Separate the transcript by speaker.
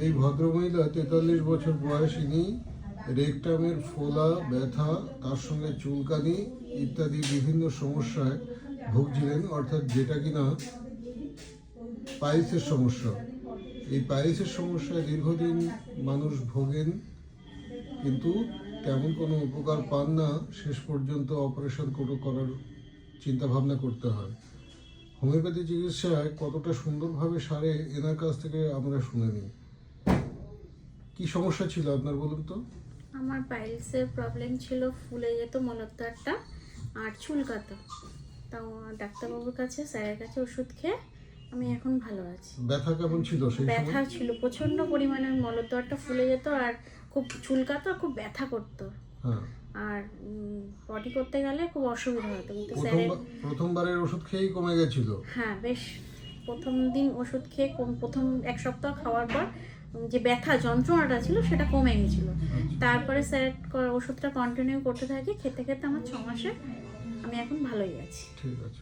Speaker 1: এই ভদ্রমহিলা 43 বছর বয়স। ইনি রেকটামের ফোলা, ব্যথা, তার সঙ্গে চুলকানি ইত্যাদি বিভিন্ন সমস্যায় ভুগছিলেন, অর্থাৎ যেটা কিনা পাইলসের সমস্যা। এই পাইলসের সমস্যায় দীর্ঘদিন মানুষ ভোগেন, কিন্তু তেমন কোনো উপকার পান না। শেষ পর্যন্ত অপারেশন করার চিন্তা ভাবনা করতে হয়। হোমিওপ্যাথি চিকিৎসায় কতটা সুন্দরভাবে সারে এনার কাছ থেকে আমরা শুনে নিই। কি সমস্যা ছিল আপনার বলুন তো?
Speaker 2: আমার পাইলসের প্রবলেম ছিল, ফুলে যেত মলদ্বারটা আর চুলকাতো। তাও ডাক্তারবাবুর কাছে, স্যারের কাছে ওষুধ খেয়ে আমি এখন ভালো আছি।
Speaker 1: ব্যথা কেমন ছিল সেই সময়?
Speaker 2: ব্যথা ছিল প্রচন্ড পরিমাণে, মলদ্বারটা ফুলে যেত আর খুব চুলকাতো আর খুব ব্যথা করতো।
Speaker 1: হ্যাঁ।
Speaker 2: আর পটি করতে গেলে খুব অসুবিধা হতো, কিন্তু স্যারের
Speaker 1: প্রথমবারের ওষুধ খেয়েই কমে গেছিল?
Speaker 2: হ্যাঁ, বেশ প্রথম দিন ওষুধ খেয়ে প্রথম এক সপ্তাহ খাওয়ার পর যে ব্যথা যন্ত্রণাটা ছিল সেটা কমে গেছিলো। তারপরে স্যার ওষুধটা কন্টিনিউ করতে থাকি, খেতে খেতে আমার 6 মাসে আমি এখন ভালোই আছি।
Speaker 1: ঠিক আছে।